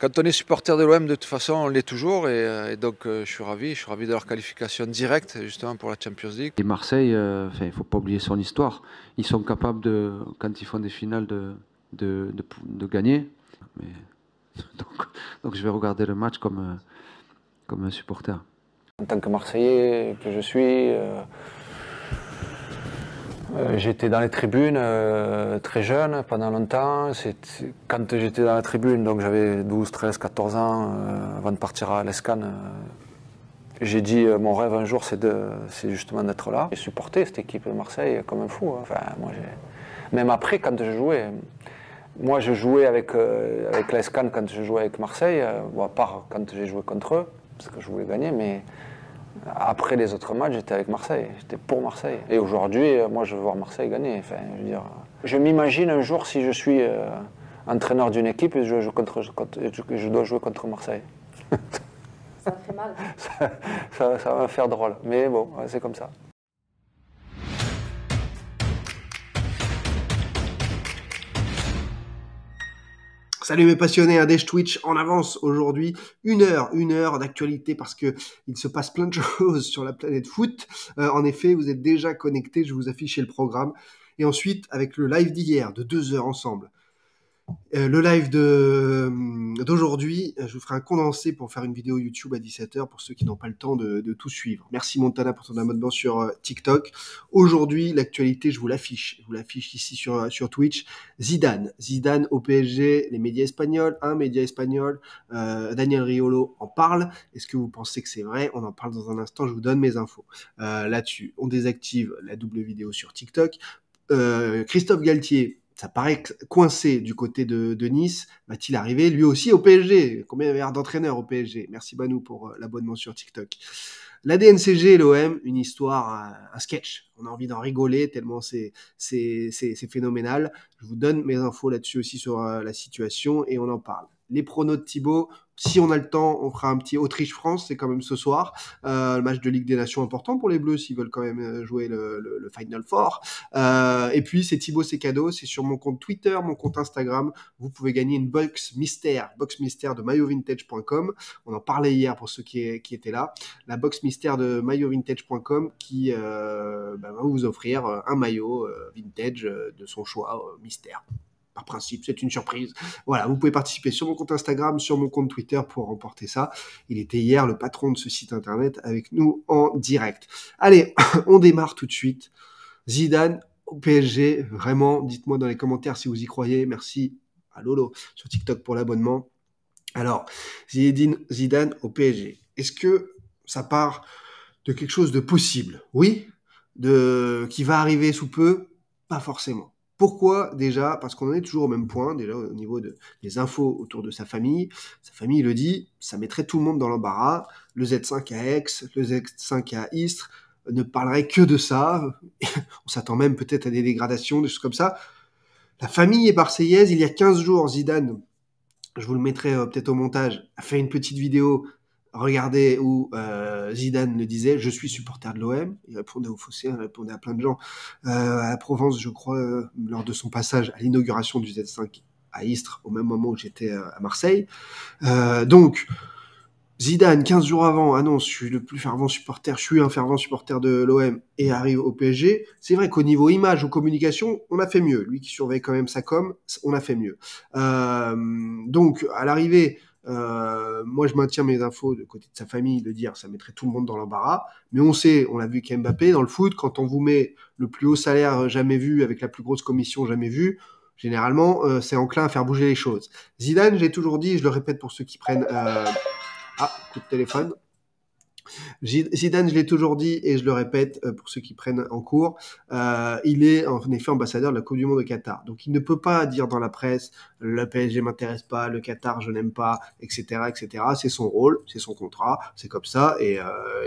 Quand on est supporter de l'OM, de toute façon, on l'est toujours. Et donc, je suis ravi de leur qualification directe, justement, pour la Champions League. Et Marseille, il ne faut pas oublier son histoire. Ils sont capables, quand ils font des finales, de gagner. Mais, donc je vais regarder le match comme un supporter. En tant que Marseillais que je suis, j'étais dans les tribunes très jeune, pendant longtemps. Quand j'étais dans la tribune, donc j'avais 12, 13, 14 ans, avant de partir à l'ESCAN, j'ai dit mon rêve un jour, c'est justement d'être là. J'ai supporté cette équipe de Marseille comme un fou. Enfin, même après, quand je jouais, moi je jouais avec l'ESCAN quand je jouais avec Marseille, à part quand j'ai joué contre eux, parce que je voulais gagner, mais après les autres matchs, j'étais avec Marseille, j'étais pour Marseille. Et aujourd'hui, moi, je veux voir Marseille gagner. Enfin, je veux dire, je m'imagine un jour si je suis entraîneur d'une équipe et je dois jouer contre Marseille. Ça me fait mal. Ça va me faire drôle, mais bon, c'est comme ça. Salut mes passionnés, Indèche Twitch en avance aujourd'hui, une heure d'actualité parce que il se passe plein de choses sur la planète foot. En effet, vous êtes déjà connectés, je vous affiche le programme. Et ensuite, avec le live d'hier, de 2 heures ensemble. Le live d'aujourd'hui, je vous ferai un condensé pour faire une vidéo YouTube à 17h pour ceux qui n'ont pas le temps de tout suivre. Merci Montana pour ton abonnement sur TikTok. Aujourd'hui, l'actualité, je vous l'affiche ici sur Twitch. Zidane au PSG, les médias espagnols, un média espagnol, Daniel Riolo en parle. Est-ce que vous pensez que c'est vrai? On en parle dans un instant, je vous donne mes infos. Là-dessus, on désactive la double vidéo sur TikTok. Christophe Galtier, ça paraît coincé du côté de Nice. Va-t-il arriver lui aussi au PSG? Combien il y a d'entraîneurs au PSG? Merci Banou pour l'abonnement sur TikTok. La DNCG et l'OM, une histoire, un sketch. On a envie d'en rigoler tellement c'est phénoménal. Je vous donne mes infos là-dessus aussi sur la situation et on en parle. Les pronos de Thibaut, si on a le temps, on fera un petit Autriche-France, c'est quand même ce soir. Le match de Ligue des Nations important pour les Bleus s'ils veulent quand même jouer le Final Four. Et puis c'est Thibaut, c'est cadeau, c'est sur mon compte Twitter, mon compte Instagram. Vous pouvez gagner une box mystère de maillovintage.com. On en parlait hier pour ceux qui étaient là. La box mystère de maillovintage.com qui va vous offrir un maillot vintage de son choix, mystère. Par principe, c'est une surprise. Voilà, vous pouvez participer sur mon compte Instagram, sur mon compte Twitter pour remporter ça. Il était hier le patron de ce site internet avec nous en direct. Allez, on démarre tout de suite. Zidane au PSG, vraiment, dites-moi dans les commentaires si vous y croyez. Merci à Lolo sur TikTok pour l'abonnement. Alors, Zidane au PSG. Est-ce que ça part de quelque chose de possible? Oui. Qui va arriver sous peu? Pas forcément. Pourquoi? Déjà, parce qu'on en est toujours au même point, déjà au niveau des infos autour de sa famille. Sa famille le dit, ça mettrait tout le monde dans l'embarras. Le Z5 à Aix, le Z5 à Istres ne parlerait que de ça. On s'attend même peut-être à des dégradations, des choses comme ça. La famille est marseillaise. Il y a 15 jours, Zidane, je vous le mettrai peut-être au montage, a fait une petite vidéo. Regardez où Zidane le disait, je suis supporter de l'OM. Il répondait au Fossé, il répondait à plein de gens. À la Provence, je crois, lors de son passage à l'inauguration du Z5 à Istres, au même moment où j'étais à Marseille. Donc, Zidane, 15 jours avant, annonce, je suis le plus fervent supporter, je suis un fervent supporter de l'OM et arrive au PSG. C'est vrai qu'au niveau image ou communication, on a fait mieux. Lui qui surveille quand même sa com, on a fait mieux. Donc, à l'arrivée, moi je maintiens mes infos de côté de sa famille, de dire ça mettrait tout le monde dans l'embarras. Mais on sait, on l'a vu qu'Mbappé, dans le foot, quand on vous met le plus haut salaire jamais vu, avec la plus grosse commission jamais vue, généralement, c'est enclin à faire bouger les choses. Zidane, j'ai toujours dit, je le répète pour ceux qui prennent... coup de téléphone. Zidane, je l'ai toujours dit et je le répète pour ceux qui prennent en cours, il est en effet ambassadeur de la Coupe du Monde au Qatar. Donc il ne peut pas dire dans la presse le PSG m'intéresse pas, le Qatar je n'aime pas, etc., etc. C'est son rôle, c'est son contrat, c'est comme ça et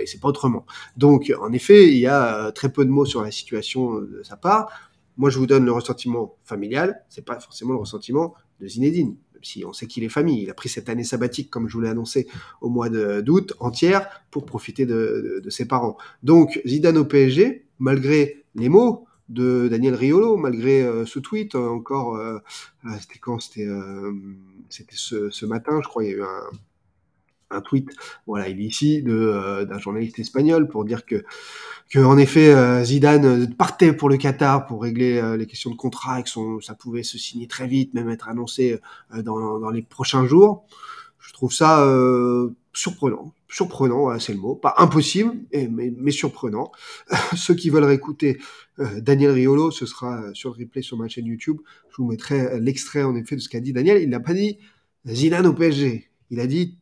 c'est pas autrement. Donc en effet, il y a très peu de mots sur la situation de sa part. Moi, je vous donne le ressentiment familial, c'est pas forcément le ressentiment de Zinedine. Même si on sait qu'il est famille. Il a pris cette année sabbatique, comme je vous l'ai annoncé, au mois d'août, entière, pour profiter de ses parents. Donc, Zidane au PSG, malgré les mots, de Daniel Riolo, malgré ce tweet. Encore, c'était quand? C'était ce matin, je crois, il y a eu un tweet, voilà, il est ici, d'un journaliste espagnol pour dire que en effet, Zidane partait pour le Qatar pour régler les questions de contrat, et que ça pouvait se signer très vite, même être annoncé dans les prochains jours. Je trouve ça surprenant. Surprenant, voilà, c'est le mot. Pas impossible, mais surprenant. Ceux qui veulent réécouter Daniel Riolo, ce sera sur le replay sur ma chaîne YouTube. Je vous mettrai l'extrait, en effet, de ce qu'a dit Daniel. Il n'a pas dit Zidane au PSG. Il a dit,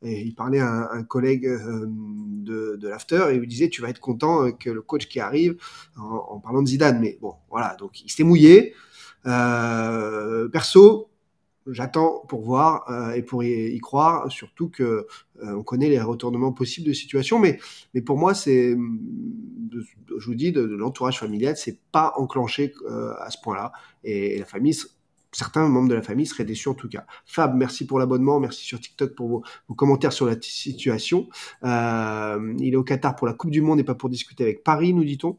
et il parlait à un collègue de l'after, et il lui disait, tu vas être content que le coach qui arrive, en parlant de Zidane. Mais bon, voilà, donc il s'était mouillé. Perso, j'attends pour voir et pour y croire, surtout que on connaît les retournements possibles de situation, mais pour moi, je vous dis, de l'entourage familial, c'est pas enclenché à ce point-là, et la famille, certains membres de la famille seraient déçus en tout cas. Fab, merci pour l'abonnement, merci sur TikTok pour vos commentaires sur la situation. Il est au Qatar pour la Coupe du Monde et pas pour discuter avec Paris, nous dit-on.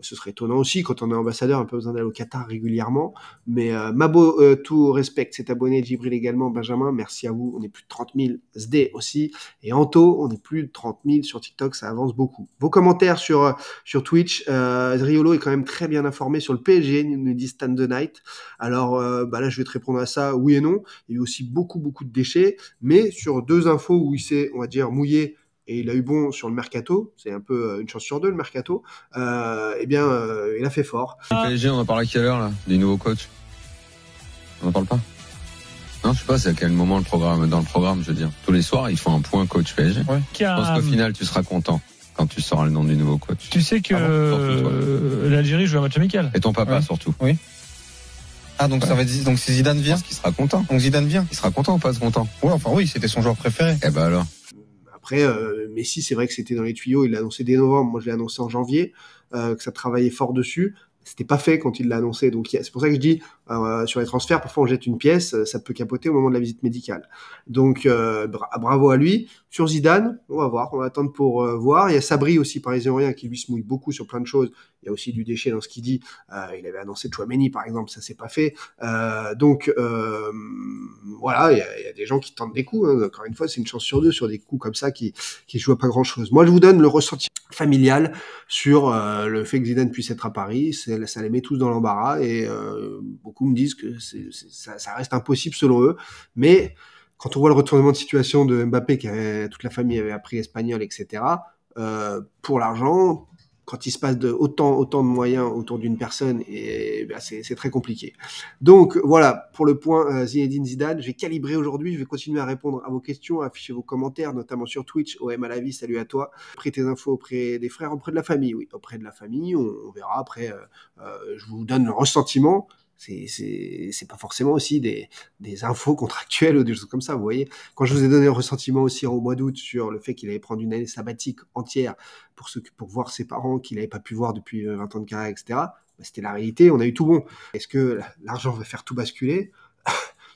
Ce serait étonnant aussi, quand on est ambassadeur, on n'a pas besoin d'aller au Qatar régulièrement. Mais Mabo, tout respect, s'est abonné, Djibril également, Benjamin, merci à vous. On est plus de 30 000, SD aussi. Et Anto, on est plus de 30 000 sur TikTok, ça avance beaucoup. Vos commentaires sur Twitch, Riolo est quand même très bien informé sur le PSG, nous dit Stan the Night. Alors là, je vais te répondre à ça, oui et non. Il y a eu aussi beaucoup de déchets, mais sur 2 infos où il s'est, on va dire, mouillé, et il a eu bon sur le mercato, c'est un peu une chance sur 2 le mercato, il a fait fort. Le PSG, on en parle à quelle heure là, du nouveau coach? On en parle pas? Non, je sais pas, c'est à quel moment dans le programme, je veux dire. Tous les soirs, ils font un point coach PSG. Ouais. Je pense qu'au final, tu seras content quand tu sauras le nom du nouveau coach. Tu sais que l'Algérie joue un match amical. Et ton papa surtout. Oui. Ah, donc ça va dire, donc si Zidane vient, Parce qu'il sera content. donc Zidane vient. Il sera content ou pas content? Ouais, enfin oui, c'était son joueur préféré. Eh ben alors. Après, Messi, c'est vrai que c'était dans les tuyaux, il l'a annoncé dès novembre, moi je l'ai annoncé en janvier, que ça travaillait fort dessus. C'était pas fait quand il l'a annoncé, donc c'est pour ça que je dis, sur les transferts, parfois on jette une pièce, ça peut capoter au moment de la visite médicale. Donc bravo à lui. Sur Zidane, on va voir, on va attendre pour voir. Il y a Sabri aussi, parisien, qui lui se mouille beaucoup sur plein de choses. Il y a aussi du déchet dans ce qu'il dit. Il avait annoncé Tchouaméni, par exemple, ça s'est pas fait. Voilà, il y a des gens qui tentent des coups. Hein. Encore une fois, c'est une chance sur 2 sur des coups comme ça qui jouent à pas grand-chose. Moi, je vous donne le ressenti familial sur le fait que Zidane puisse être à Paris. Ça les met tous dans l'embarras, et beaucoup me disent que ça reste impossible selon eux. Mais quand on voit le retournement de situation de Mbappé, toute la famille avait appris espagnol, etc., pour l'argent, quand il se passe autant de moyens autour d'une personne, c'est très compliqué. Donc voilà, pour le point Zinedine Zidane, j'ai calibré aujourd'hui, je vais continuer à répondre à vos questions, à afficher vos commentaires, notamment sur Twitch, OM à la vie, salut à toi. Après tes infos auprès des frères, auprès de la famille, oui, auprès de la famille, on verra après, je vous donne le ressentiment. C'est pas forcément aussi des infos contractuelles ou des choses comme ça, vous voyez. Quand je vous ai donné le ressentiment aussi au mois d'août sur le fait qu'il allait prendre une année sabbatique entière pour voir ses parents qu'il n'avait pas pu voir depuis 20 ans de carrière, etc., c'était la réalité, on a eu tout bon. Est-ce que l'argent va faire tout basculer?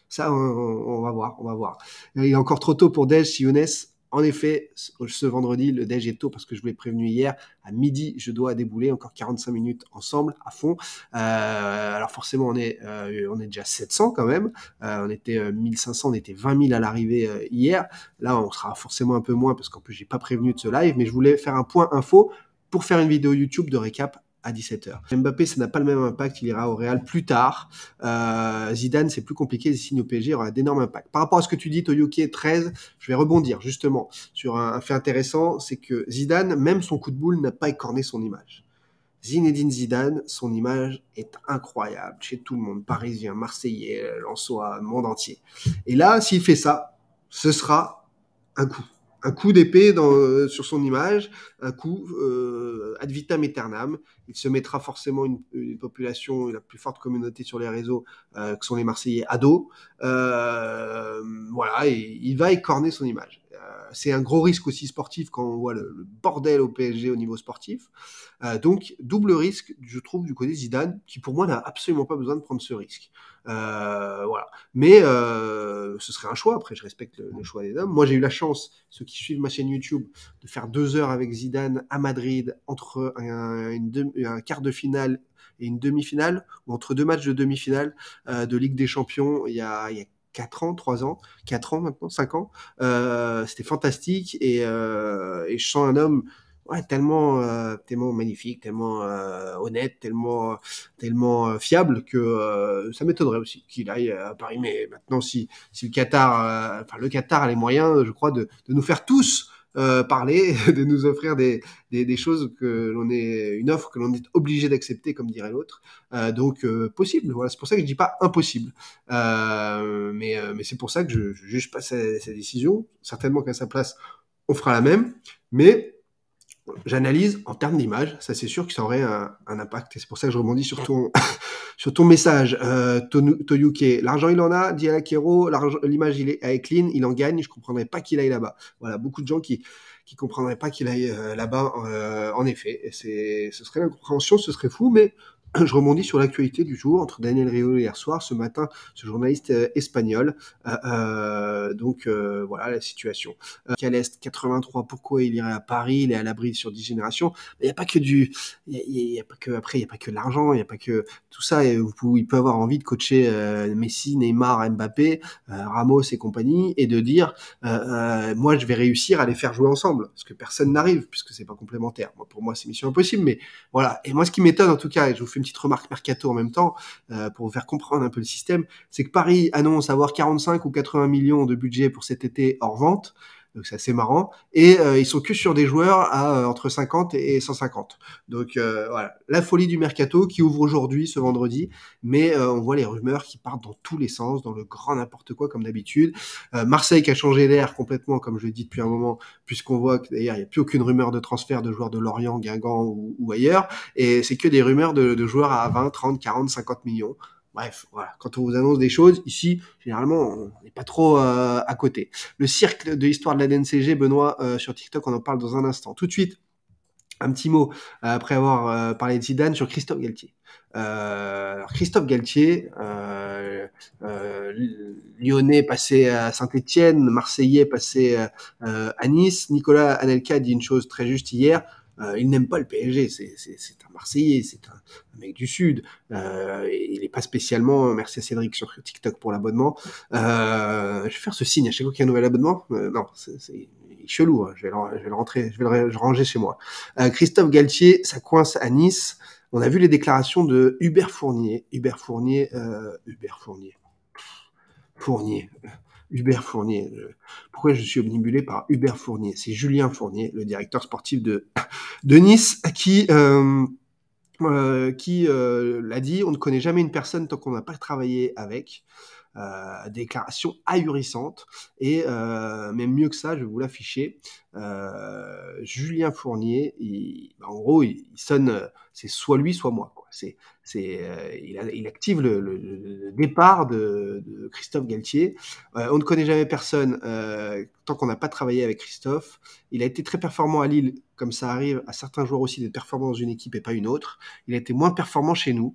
Ça, on va voir. Il est encore trop tôt pour Dej, si Younes. En effet, ce vendredi, le déj est tôt parce que je vous l'ai prévenu hier. À midi, je dois débouler. Encore 45 minutes ensemble, à fond. Alors forcément, on est déjà 700 quand même. On était 1500, on était 20 000 à l'arrivée hier. Là, on sera forcément un peu moins parce qu'en plus, j'ai pas prévenu de ce live. Mais je voulais faire un point info pour faire une vidéo YouTube de récap à 17h. Mbappé, ça n'a pas le même impact, il ira au Real plus tard. Zidane, c'est plus compliqué, il signe au PSG, il aura d'énormes impacts. Par rapport à ce que tu dis, Toyoki 13, je vais rebondir justement sur un fait intéressant, c'est que Zidane, même son coup de boule, n'a pas écorné son image. Zinedine Zidane, son image est incroyable chez tout le monde, parisien, marseillais, lensois, monde entier. Et là, s'il fait ça, ce sera un coup d'épée sur son image, un coup ad vitam aeternam. Il se mettra forcément une population, la plus forte communauté sur les réseaux, que sont les Marseillais, à dos. Voilà, et il va écorner son image. C'est un gros risque aussi sportif quand on voit le bordel au PSG au niveau sportif. Donc, double risque, je trouve, du côté Zidane, qui pour moi n'a absolument pas besoin de prendre ce risque. Voilà. Mais ce serait un choix. Après, je respecte le choix des hommes. Moi, j'ai eu la chance, ceux qui suivent ma chaîne YouTube, de faire 2 heures avec Zidane à Madrid entre un quart de finale et une demi-finale, ou entre 2 matchs de demi-finale de Ligue des Champions il y a 4 ans, 3 ans, 4 ans maintenant, 5 ans. C'était fantastique et je sens un homme tellement magnifique, tellement honnête, tellement fiable que ça m'étonnerait aussi qu'il aille à Paris. Mais maintenant, si le Qatar, le Qatar a les moyens, je crois, de nous faire tous parler, de nous offrir des choses une offre que l'on est obligé d'accepter, comme dirait l'autre. Donc possible. Voilà, c'est pour ça que je dis pas impossible. Mais c'est pour ça que je juge pas sa décision. Certainement qu'à sa place, on fera la même. Mais j'analyse en termes d'image, ça c'est sûr que ça aurait un impact. Et c'est pour ça que je rebondis sur ton message. Toyuke, l'argent il en a, dit Alakero, l'image il est avec Clean, il en gagne, je comprendrais pas qu'il aille là-bas. Voilà, beaucoup de gens qui comprendraient pas qu'il aille là-bas, en effet. Et ce serait l'incompréhension, ce serait fou, mais je rebondis sur l'actualité du jour entre Daniel Riolo hier soir, ce matin, ce journaliste espagnol. Donc voilà la situation. Caleste 83, pourquoi il irait à Paris? Il est à l'abri sur 10 générations. Il n'y a pas que il y a pas que après, il n'y a pas que l'argent, il n'y a pas que tout ça. Et il peut avoir envie de coacher Messi, Neymar, Mbappé, Ramos et compagnie, et de dire moi je vais réussir à les faire jouer ensemble, parce que personne n'arrive, puisque c'est pas complémentaire. Pour moi c'est mission impossible, mais voilà. Et moi ce qui m'étonne en tout cas, et je vous fais une petite remarque mercato en même temps, pour vous faire comprendre un peu le système, c'est que Paris annonce avoir 45 ou 80 millions de budget pour cet été hors vente. Donc c'est assez marrant, et ils sont que sur des joueurs à entre 50 et 150. Donc voilà, la folie du mercato qui ouvre aujourd'hui, ce vendredi, mais on voit les rumeurs qui partent dans tous les sens, dans le grand n'importe quoi comme d'habitude. Marseille qui a changé l'air complètement, comme je le dis depuis un moment, puisqu'on voit que d'ailleurs il n'y a plus aucune rumeur de transfert de joueurs de Lorient, Guingamp ou ailleurs, et c'est que des rumeurs de joueurs à 20, 30, 40, 50 millions. Bref, voilà. Quand on vous annonce des choses, ici, généralement, on n'est pas trop à côté. Le cirque de l'histoire de la DNCG, Benoît, sur TikTok, on en parle dans un instant. Tout de suite, un petit mot, après avoir parlé de Zidane, sur Christophe Galtier. Alors Christophe Galtier, Lyonnais passé à Saint-Etienne, Marseillais passé à Nice. Nicolas Anelka dit une chose très juste hier. Il n'aime pas le PSG, c'est un Marseillais, c'est un mec du Sud. Il est pas spécialement, merci à Cédric sur TikTok pour l'abonnement. Je vais faire ce signe à chaque fois qu'il y a un nouvel abonnement. Non, c'est chelou, hein. Je vais le ranger chez moi. Christophe Galtier, ça coince à Nice. On a vu les déclarations de Hubert Fournier. Hubert Fournier. Pourquoi je suis omnibulé par Hubert Fournier? C'est Julien Fournier, le directeur sportif de Nice, qui l'a dit, on ne connaît jamais une personne tant qu'on n'a pas travaillé avec. Déclaration ahurissante, et même mieux que ça, je vais vous l'afficher. Julien Fournier, en gros, il sonne, c'est soit lui, soit moi, quoi. Il active le départ de Christophe Galtier. On ne connaît jamais personne tant qu'on n'a pas travaillé avec Christophe. Il a été très performant à Lille, comme ça arrive à certains joueurs aussi d'être performants dans une équipe et pas une autre. Il a été moins performant chez nous.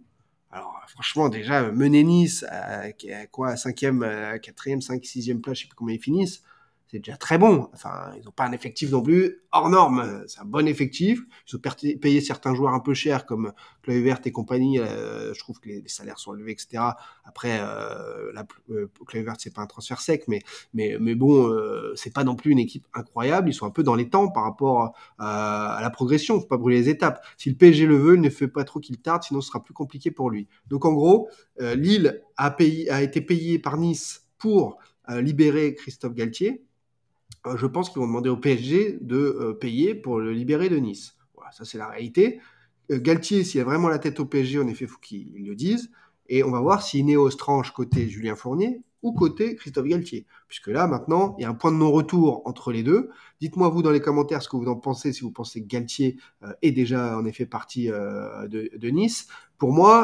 Alors franchement, déjà, mener Nice à quoi, 5e, 4e, 5e, 6e place, je sais plus combien ils finissent, c'est déjà très bon. Enfin, ils n'ont pas un effectif non plus hors norme. C'est un bon effectif. Ils ont payé certains joueurs un peu chers comme Kluivert et compagnie. Je trouve que les salaires sont élevés, etc. Après, Kluivert, c'est pas un transfert sec, mais bon, c'est pas non plus une équipe incroyable. Ils sont un peu dans les temps par rapport à la progression. Faut pas brûler les étapes. Si le PSG le veut, il ne fait pas trop qu'il tarde, sinon ce sera plus compliqué pour lui. Donc en gros, Lille a été payé par Nice pour libérer Christophe Galtier. Je pense qu'ils vont demander au PSG de payer pour le libérer de Nice. Voilà, ça c'est la réalité. Galtier, s'il a vraiment la tête au PSG, en effet, il faut qu'il le dise. Et on va voir si Ineos tranche côté Julien Fournier ou côté Christophe Galtier. Puisque là, maintenant, il y a un point de non-retour entre les deux. Dites-moi, vous, dans les commentaires, ce que vous en pensez, si vous pensez que Galtier est déjà, en effet, parti de Nice. Pour moi,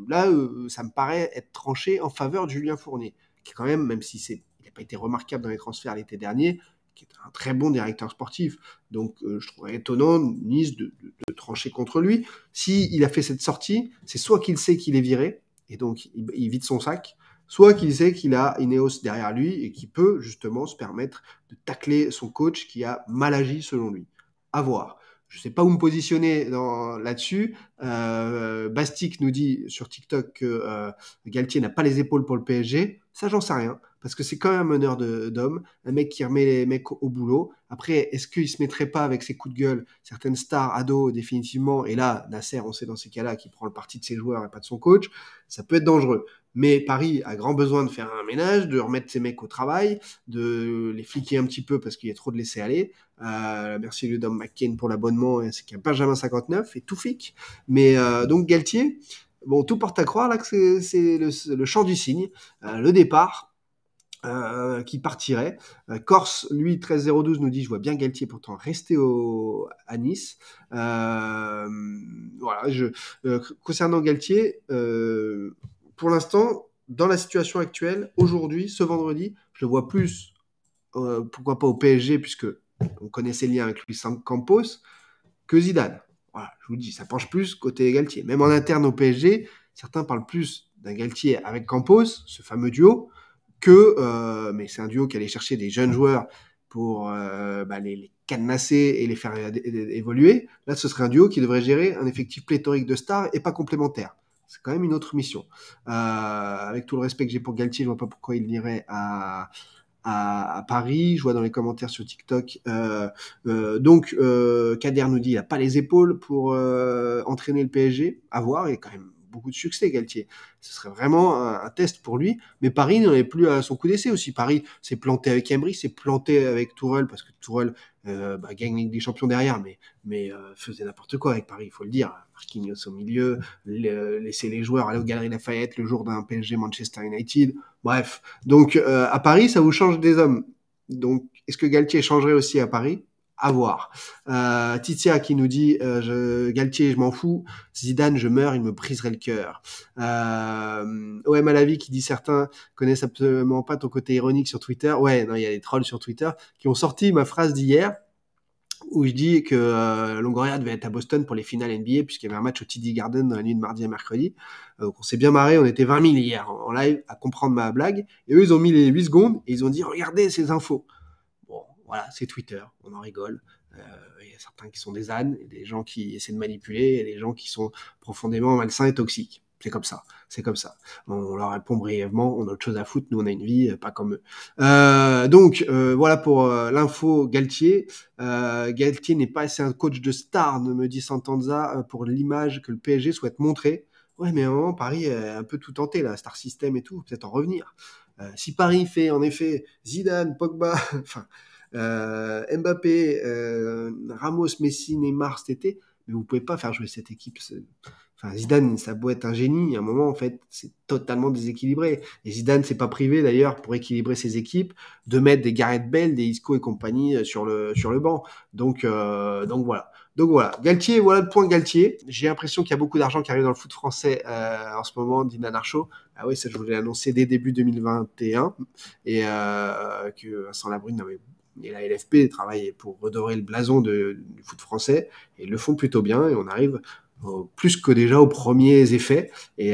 là, ça me paraît être tranché en faveur de Julien Fournier, qui quand même si il n'a pas été remarquable dans les transferts l'été dernier, qui est un très bon directeur sportif. Donc, je trouverais étonnant Nice de trancher contre lui. S'il a fait cette sortie, c'est soit qu'il sait qu'il est viré, et donc il vide son sac, soit qu'il sait qu'il a Ineos derrière lui et qu'il peut justement se permettre de tacler son coach qui a mal agi selon lui. À voir. je sais pas où me positionner là-dessus. Bastic nous dit sur TikTok que Galtier n'a pas les épaules pour le PSG. Ça, j'en sais rien. Parce que c'est quand même un meneur d'hommes, un mec qui remet les mecs au boulot. Après, est-ce qu'il se mettrait pas avec ses coups de gueule certaines stars ados définitivement? Et là, Nasser, on sait dans ces cas-là qu'il prend le parti de ses joueurs et pas de son coach. Ça peut être dangereux. Mais Paris a grand besoin de faire un ménage, de remettre ses mecs au travail, de les fliquer un petit peu parce qu'il y a trop de laisser aller. Merci Ludom McCain pour l'abonnement, c'est qu'il y a Benjamin 59 et tout fic. Mais donc Galtier, bon, tout porte à croire là que c'est le chant du cygne, le départ. Qui partirait. Corse, lui, 13-012 nous dit, je vois bien Galtier pourtant rester à Nice. Voilà, concernant Galtier, pour l'instant, dans la situation actuelle, aujourd'hui, ce vendredi, je le vois plus, pourquoi pas au PSG, puisque on connaît ses liens avec Luis Campos, que Zidane. Voilà, je vous dis, ça penche plus côté Galtier. Même en interne au PSG, certains parlent plus d'un Galtier avec Campos, ce fameux duo, mais c'est un duo qui allait chercher des jeunes joueurs pour les cadenasser et les faire évoluer. Là, ce serait un duo qui devrait gérer un effectif pléthorique de stars et pas complémentaire. C'est quand même une autre mission. Avec tout le respect que j'ai pour Galtier, je vois pas pourquoi il irait à Paris. Je vois dans les commentaires sur TikTok. Donc, Kader nous dit il n'a pas les épaules pour entraîner le PSG. À voir, il y a quand même beaucoup de succès, Galtier. Ce serait vraiment un test pour lui. Mais Paris n'en est plus à son coup d'essai aussi. Paris s'est planté avec Emery, s'est planté avec Tourelle, parce que Tourelle gagne des champions derrière, mais faisait n'importe quoi avec Paris, il faut le dire. Marquinhos au milieu, laisser les joueurs aller aux Galeries Lafayette le jour d'un PSG Manchester United. Bref. Donc, à Paris, ça vous change des hommes. Donc, est-ce que Galtier changerait aussi à Paris ? À voir. Titia qui nous dit Galtier, je m'en fous. Zidane, je meurs, il me briserait le cœur. OM à la vie qui dit certains connaissent absolument pas ton côté ironique sur Twitter. Ouais, non, il y a des trolls sur Twitter qui ont sorti ma phrase d'hier où je dis que Longoria devait être à Boston pour les finales NBA puisqu'il y avait un match au TD Garden dans la nuit de mardi à mercredi. On s'est bien marré, on était 20 000 hier en live à comprendre ma blague. Et eux, ils ont mis les 8 secondes et ils ont dit regardez ces infos. Voilà, c'est Twitter, on en rigole. Il y a certains qui sont des ânes, et des gens qui essaient de manipuler, et des gens qui sont profondément malsains et toxiques. C'est comme ça. On leur répond brièvement, on a autre chose à foutre, nous on a une vie, pas comme eux. Donc, voilà pour l'info Galtier. Galtier n'est pas assez un coach de star, me dit Santanza, pour l'image que le PSG souhaite montrer. Ouais, mais à un moment, Paris a un peu tout tenté, là, Star System et tout, peut-être en revenir. Si Paris fait, en effet, Zidane, Pogba, enfin... Mbappé, Ramos, Messi, Neymar cet été, mais vous pouvez pas faire jouer cette équipe. Enfin, Zidane, ça a beau être un génie, à un moment, en fait, c'est totalement déséquilibré. Et Zidane s'est pas privé, d'ailleurs, pour équilibrer ses équipes, de mettre des Gareth Bale, des Isco et compagnie sur le banc. Donc voilà. Donc voilà, Galtier, voilà le point Galtier. J'ai l'impression qu'il y a beaucoup d'argent qui arrive dans le foot français en ce moment, dit Nanarcho. Ah oui, ça je voulais l'annoncer dès début 2021. Et que Vincent Labrune et la LFP travaillent pour redorer le blason du foot français. Et ils le font plutôt bien et on arrive plus que déjà aux premiers effets. Et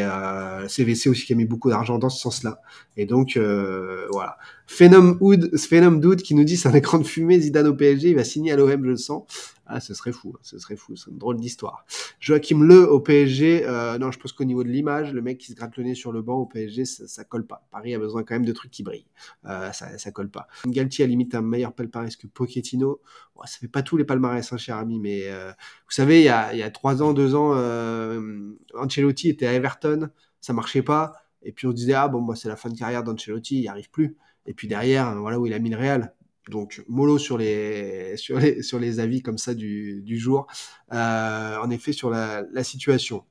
CVC aussi qui a mis beaucoup d'argent dans ce sens-là. Et donc, voilà. Phenom Dude qui nous dit c'est un écran de fumée, Zidane au PSG, il va signer à l'OM, je le sens. Ah, ce serait fou, c'est une drôle d'histoire. Joachim Le au PSG, non, je pense qu'au niveau de l'image, le mec qui se gratte le nez sur le banc au PSG, ça colle pas. Paris a besoin quand même de trucs qui brillent. Ça colle pas. Galtier a limite un meilleur palmarès que Pochettino. Bon, ça fait pas tous les palmarès, hein, cher ami, mais vous savez, il y a 3 ans, 2 ans, Ancelotti était à Everton, ça marchait pas. Et puis on se disait, c'est la fin de carrière d'Ancelotti, il n'y arrive plus. Et puis derrière, voilà où il a mis le Real. Donc mollo sur les avis comme ça du jour. En effet, sur la situation.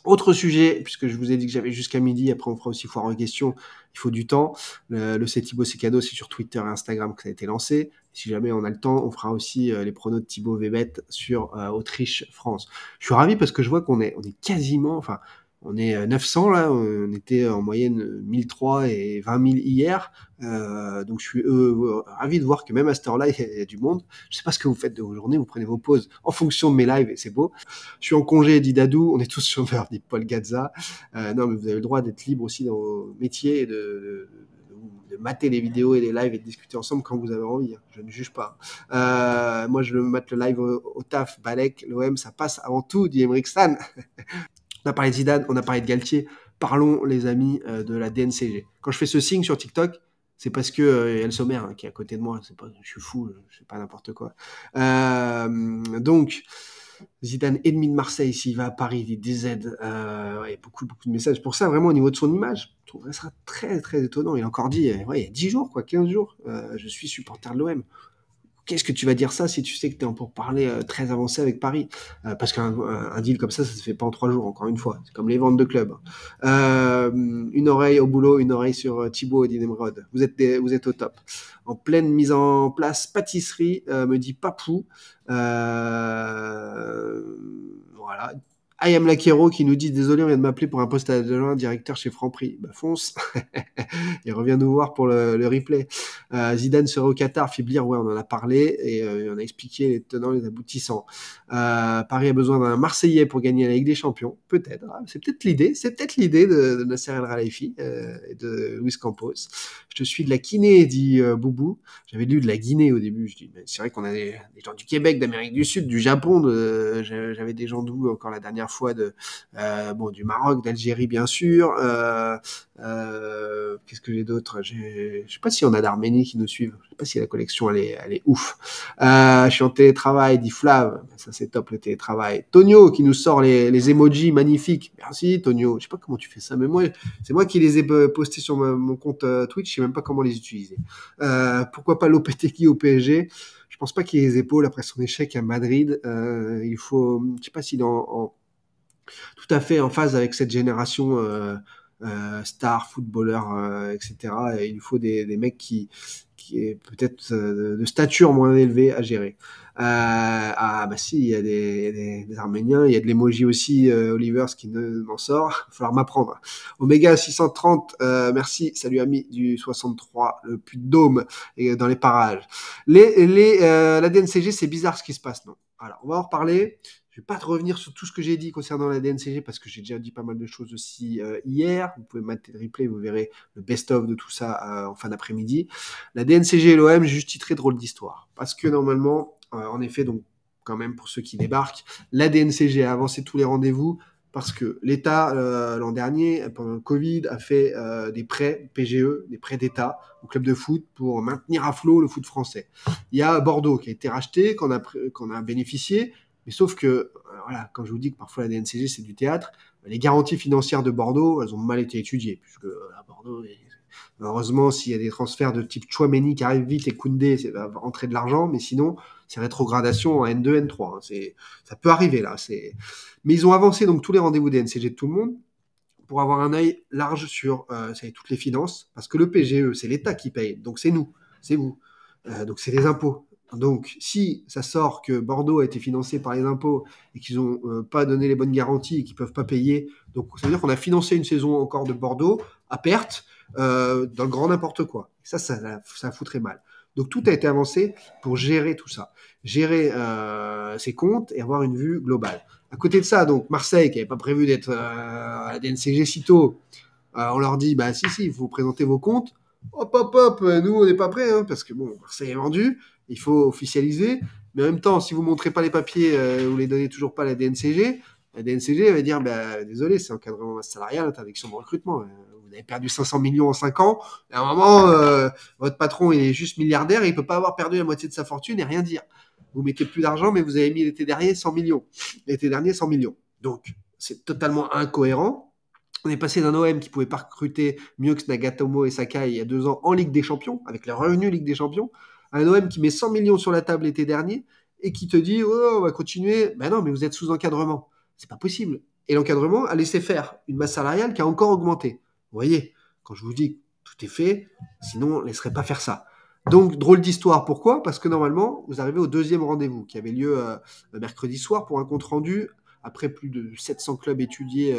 Autre sujet, puisque je vous ai dit que j'avais jusqu'à midi, après on fera aussi foire en question, il faut du temps. Le C'est Thibaut, c'est cadeau, c'est sur Twitter et Instagram que ça a été lancé. Si jamais on a le temps, on fera aussi les pronos de Thibaut Vébet sur Autriche-France. Je suis ravi parce que je vois qu'on est quasiment... Enfin, on est 900 là, on était en moyenne 1003 et 20 000 hier, donc je suis ravi de voir que même à cette heure-là, il y a du monde. Je sais pas ce que vous faites de vos journées, vous prenez vos pauses en fonction de mes lives et c'est beau. Je suis en congé, dit Dadou, on est tous chômeurs, dit Paul Gazza. Non, mais vous avez le droit d'être libre aussi dans vos métiers et de de mater les vidéos et les lives et de discuter ensemble quand vous avez envie. Hein. Je ne juge pas. Moi, je mate le live au taf. Balek, l'OM, ça passe avant tout, dit Emeric Stan. On a parlé de Zidane, on a parlé de Galtier. Parlons, les amis, de la DNCG. Quand je fais ce signe sur TikTok, c'est parce que y a le sommaire qui est à côté de moi. C'est pas, je suis fou, je fais pas n'importe quoi. Donc, Zidane, ennemi de Marseille, s'il va à Paris, il DZ. Ouais, beaucoup de messages. Pour ça, vraiment, au niveau de son image, je trouve que ça sera très, très étonnant. Il a encore dit, il y a 10 jours, 15 jours, je suis supporter de l'OM. Qu'est-ce que tu vas dire ça si tu sais que tu es en pourparlers très avancé avec Paris? Parce qu'un deal comme ça se fait pas en 3 jours, encore une fois. C'est comme les ventes de clubs. Une oreille au boulot, une oreille sur Thibaut et Dinemrod. Vous êtes au top. En pleine mise en place, pâtisserie, me dit Papou. Voilà. I am Lakero qui nous dit désolé, on vient de m'appeler pour un poste adjoint directeur chez Franprix. Bah fonce. Il revient nous voir pour le replay. Zidane serait au Qatar, Fiblir, ouais, on en a parlé et on a expliqué les tenants, les aboutissants. Paris a besoin d'un Marseillais pour gagner la Ligue des Champions, peut-être. Hein. C'est peut-être l'idée de Nasser El Khelaifi et de Luis Campos. Je te suis de la Guinée, dit Boubou. J'avais lu de la Guinée au début. Je dis, mais c'est vrai qu'on a des gens du Québec, d'Amérique du Sud, du Japon. J'avais des gens d'où encore la dernière fois du Maroc, d'Algérie bien sûr. Qu'est-ce que j'ai d'autre? Je sais pas si on a d'Arménie qui nous suivent. Je sais pas si la collection elle est ouf. Je suis en télétravail, dit Flav. Ça c'est top le télétravail. Tonio qui nous sort les emojis magnifiques. Merci Tonio. Je sais pas comment tu fais ça, mais moi c'est moi qui les ai postés sur mon compte Twitch. Je sais même pas comment les utiliser. Pourquoi pas Lopetegui au PSG? Je pense pas qu'il ait les épaules après son échec à Madrid. Il faut, je sais pas s'il est tout à fait en phase avec cette génération stars, footballeurs, etc. Et il faut des mecs qui est peut-être de stature moins élevée à gérer. Si, il y a des Arméniens, il y a de l'emoji aussi, Olivers qui m'en sort. Il va falloir m'apprendre. Omega 630, merci, salut ami du 63, le Puy-de-Dôme, et dans les parages. La DNCG, c'est bizarre ce qui se passe, non? Alors, on va en reparler. Je vais pas te revenir sur tout ce que j'ai dit concernant la DNCG parce que j'ai déjà dit pas mal de choses aussi hier. Vous pouvez mater le replay, vous verrez le best-of de tout ça en fin d'après-midi. La DNCG et l'OM, j'ai juste titré drôle d'histoire. Parce que normalement, en effet, donc quand même pour ceux qui débarquent, la DNCG a avancé tous les rendez-vous parce que l'État, l'an dernier, pendant le Covid, a fait des prêts PGE, des prêts d'État au club de foot pour maintenir à flot le foot français. Il y a Bordeaux qui a été racheté, qu'on a bénéficié. Mais sauf que, voilà, quand je vous dis que parfois la DNCG c'est du théâtre, les garanties financières de Bordeaux, elles ont mal été étudiées, puisque à Bordeaux, heureusement, s'il y a des transferts de type Chouameni qui arrivent vite et Koundé, ça va rentrer de l'argent, mais sinon, c'est rétrogradation en N2, N3. Hein, ça peut arriver là. Mais ils ont avancé donc tous les rendez-vous DNCG de tout le monde pour avoir un œil large sur toutes les finances, parce que le PGE, c'est l'État qui paye, donc c'est nous, c'est vous, donc c'est les impôts. Donc, si ça sort que Bordeaux a été financé par les impôts et qu'ils n'ont pas donné les bonnes garanties et qu'ils ne peuvent pas payer, donc ça veut dire qu'on a financé une saison encore de Bordeaux à perte dans le grand n'importe quoi. Ça foutrait mal. Donc, tout a été avancé pour gérer tout ça, gérer ses comptes et avoir une vue globale. À côté de ça, donc Marseille, qui n'avait pas prévu d'être à la DNCG si tôt, on leur dit, bah si, il faut présenter vos comptes. Hop, nous on n'est pas prêts, hein, parce que bon, Marseille est vendu, il faut officialiser, mais en même temps, si vous montrez pas les papiers, vous les donnez toujours pas à la DNCG va dire, bah, désolé, c'est encadrement masse salariale, interdiction de recrutement, vous avez perdu 500 millions en 5 ans, et à un moment, votre patron il est juste milliardaire, et il peut pas avoir perdu la moitié de sa fortune et rien dire. Vous mettez plus d'argent, mais vous avez mis l'été dernier 100 millions. Donc, c'est totalement incohérent. On est passé d'un OM qui pouvait pas recruter mieux que Nagatomo et Sakai il y a 2 ans en Ligue des Champions, avec le revenu Ligue des Champions, à un OM qui met 100 millions sur la table l'été dernier et qui te dit on va continuer. Ben non, mais vous êtes sous encadrement. C'est pas possible. Et l'encadrement a laissé faire une masse salariale qui a encore augmenté. Vous voyez, quand je vous dis que tout est fait, sinon on ne laisserait pas faire ça. Donc, drôle d'histoire. Pourquoi? Parce que normalement, vous arrivez au 2e rendez-vous qui avait lieu mercredi soir pour un compte rendu après plus de 700 clubs étudiés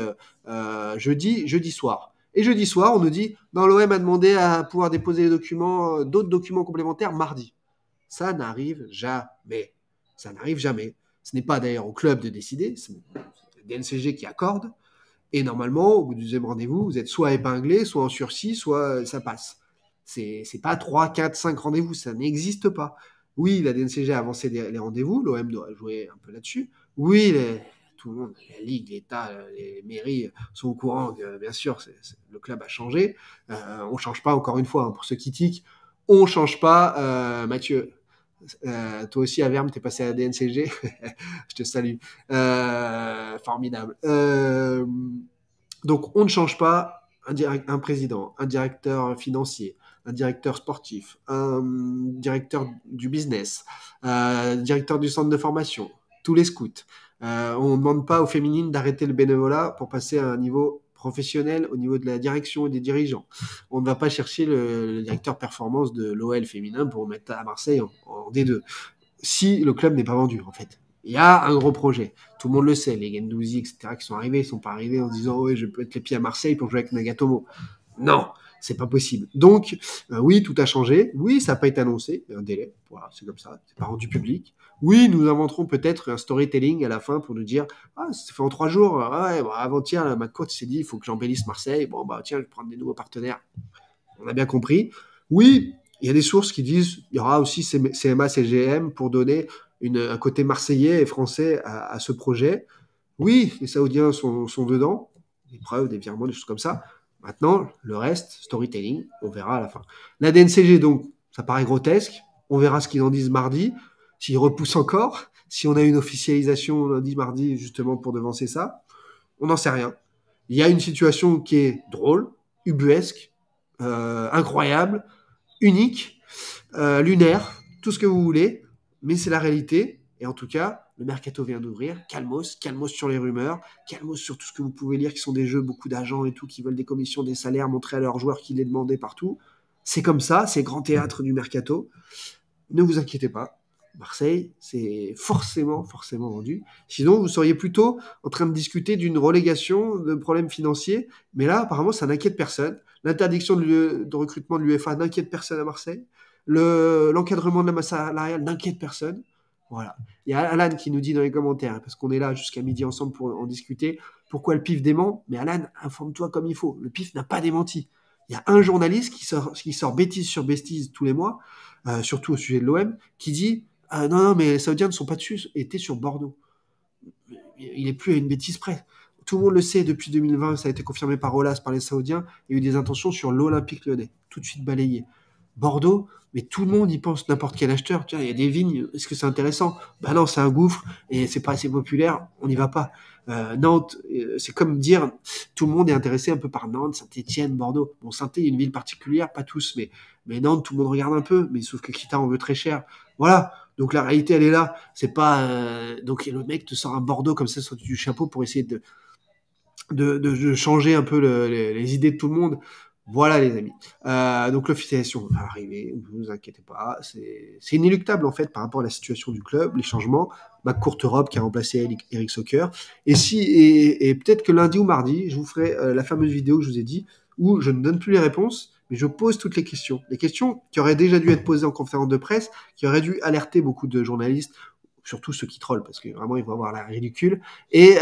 jeudi soir. Et jeudi soir, on nous dit, non, l'OM a demandé à pouvoir déposer les documents, d'autres documents complémentaires mardi. Ça n'arrive jamais. Ça n'arrive jamais. Ce n'est pas d'ailleurs au club de décider, c'est le DNCG qui accorde. Et normalement, au bout du 2e rendez-vous, vous êtes soit épinglé, soit en sursis, soit ça passe. C'est pas 3, 4, 5 rendez-vous, ça n'existe pas. Oui, la DNCG a avancé les rendez-vous, l'OM doit jouer un peu là-dessus. Oui, tout le monde, la Ligue, l'État, les mairies sont au courant que, bien sûr, le club a changé. On ne change pas, encore une fois, hein, pour ceux qui tiquent, on ne change pas. Mathieu, toi aussi, à Verme, tu es passé à la DNCG. Je te salue. Formidable. Donc, on ne change pas un président, un directeur financier, un directeur sportif, un directeur du business, directeur du centre de formation, tous les scouts. On ne demande pas aux féminines d'arrêter le bénévolat pour passer à un niveau professionnel au niveau de la direction et des dirigeants. On ne va pas chercher le directeur performance de l'OL féminin pour mettre à Marseille en D2. Si le club n'est pas vendu, en fait. Il y a un gros projet. Tout le monde le sait. Les Gendouzi, etc., qui sont arrivés, ils ne sont pas arrivés en se disant « Ouais, je peux mettre les pieds à Marseille pour jouer avec Nagatomo ». Non, c'est pas possible. Donc, oui, tout a changé. Oui, ça n'a pas été annoncé. Il y a un délai. Voilà, c'est comme ça. C'est pas rendu public. Oui, nous inventerons peut-être un storytelling à la fin pour nous dire « Ah, c'est fait en 3 jours. Ah ouais, avant-hier, ma coach s'est dit « Il faut que j'embellisse Marseille. Bon, bah tiens, je vais prendre des nouveaux partenaires. » On a bien compris. Oui, il y a des sources qui disent il y aura aussi CMA, CGM pour donner un côté marseillais et français à ce projet. Oui, les Saoudiens sont dedans. Des preuves, des virements, des choses comme ça. Maintenant, le reste, storytelling, on verra à la fin. La DNCG, donc, ça paraît grotesque. On verra ce qu'ils en disent mardi. S'ils repoussent encore, si on a une officialisation lundi, mardi, justement, pour devancer ça, on n'en sait rien. Il y a une situation qui est drôle, ubuesque, incroyable, unique, lunaire, tout ce que vous voulez, mais c'est la réalité. Et en tout cas, le mercato vient d'ouvrir. Calmos sur les rumeurs, calmos sur tout ce que vous pouvez lire, qui sont des jeux, beaucoup d'agents et tout, qui veulent des commissions, des salaires, montrer à leurs joueurs qu'ils les demandaient partout. C'est comme ça, c'est grand théâtre du mercato. Ne vous inquiétez pas. Marseille, c'est forcément vendu. Sinon, vous seriez plutôt en train de discuter d'une relégation, de problèmes financiers. Mais là, apparemment, ça n'inquiète personne. L'interdiction de recrutement de l'UEFA n'inquiète personne à Marseille. L'encadrement de la masse salariale n'inquiète personne. Voilà. Il y a Alan qui nous dit dans les commentaires, parce qu'on est là jusqu'à midi ensemble pour en discuter, pourquoi le PIF dément. Mais Alan, informe-toi comme il faut. Le PIF n'a pas démenti. Il y a un journaliste qui sort bêtise sur bêtise tous les mois, surtout au sujet de l'OM, qui dit non, mais les Saoudiens ne sont pas dessus, étaient sur Bordeaux. Il n'est plus à une bêtise près. Tout le monde le sait, depuis 2020, ça a été confirmé par Olas, par les Saoudiens, il y a eu des intentions sur l'Olympique Lyonnais, tout de suite balayé. Bordeaux, mais tout le monde y pense, n'importe quel acheteur. Tiens, il y a des vignes, est-ce que c'est intéressant? Ben non, c'est un gouffre, et c'est pas assez populaire, on n'y va pas. Nantes, c'est comme dire, tout le monde est intéressé un peu par Nantes, Saint-Étienne, Bordeaux. Bon, Saint-Étienne est une ville particulière, pas tous, mais Nantes, tout le monde regarde un peu, mais sauf que Kita en veut très cher. Voilà. Donc la réalité, elle est là. C'est pas donc le mec te sort un Bordeaux comme ça sur du chapeau pour essayer de changer un peu les idées de tout le monde. Voilà les amis. Donc l'officialisation va arriver, ne vous inquiétez pas. C'est inéluctable en fait par rapport à la situation du club, les changements. McCourt Europe qui a remplacé Eric Soccer. Et peut-être que lundi ou mardi, je vous ferai la fameuse vidéo que je vous ai dit où je ne donne plus les réponses, mais je pose toutes les questions. Les questions qui auraient déjà dû être posées en conférence de presse, qui auraient dû alerter beaucoup de journalistes, surtout ceux qui trollent, parce que vraiment, ils vont avoir l'air ridicule. Et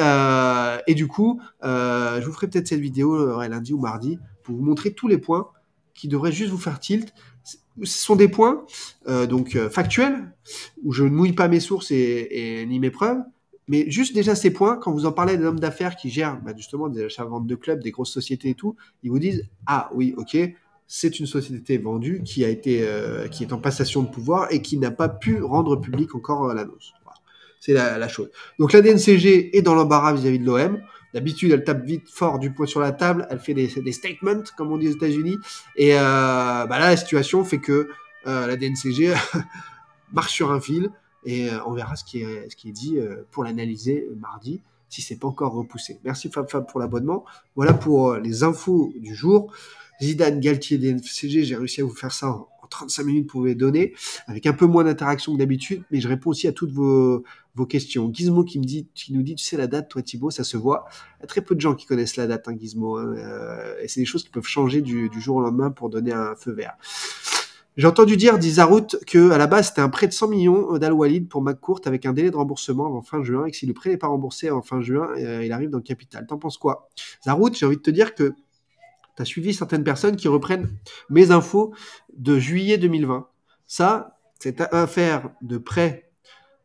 du coup, je vous ferai peut-être cette vidéo lundi ou mardi pour vous montrer tous les points qui devraient juste vous faire tilt. Ce sont des points factuels, où je ne mouille pas mes sources et ni mes preuves, mais juste déjà ces points, quand vous en parlez des hommes d'affaires qui gèrent justement des achats-ventes de clubs, des grosses sociétés et tout, ils vous disent « Ah oui, ok, c'est une société vendue qui est en passation de pouvoir et qui n'a pas pu rendre public encore l'annonce. » Voilà. C'est la chose. Donc la DNCG est dans l'embarras vis-à-vis de l'OM. D'habitude, elle tape vite fort du poing sur la table, elle fait des statements, comme on dit aux États-Unis. Et là, la situation fait que la DNCG marche sur un fil. Et on verra ce qui est dit pour l'analyser mardi, si c'est pas encore repoussé. Merci Fab pour l'abonnement. Voilà pour les infos du jour. Zidane, Galtier, DNCG, j'ai réussi à vous faire ça en 35 minutes pour vous les donner, avec un peu moins d'interaction que d'habitude, mais je réponds aussi à toutes vos questions. Gizmo qui nous dit, tu sais la date, toi Thibaut, ça se voit. Il y a très peu de gens qui connaissent la date, Gizmo, et c'est des choses qui peuvent changer du jour au lendemain pour donner un feu vert. J'ai entendu dire, dit Zarout, que à la base c'était un prêt de 100 millions d'Al-Walid pour McCourt avec un délai de remboursement avant fin juin, et que si le prêt n'est pas remboursé en fin juin, il arrive dans le capital. T'en penses quoi, Zarout? J'ai envie de te dire que tu as suivi certaines personnes qui reprennent mes infos de juillet 2020. Ça, cette affaire de prêt,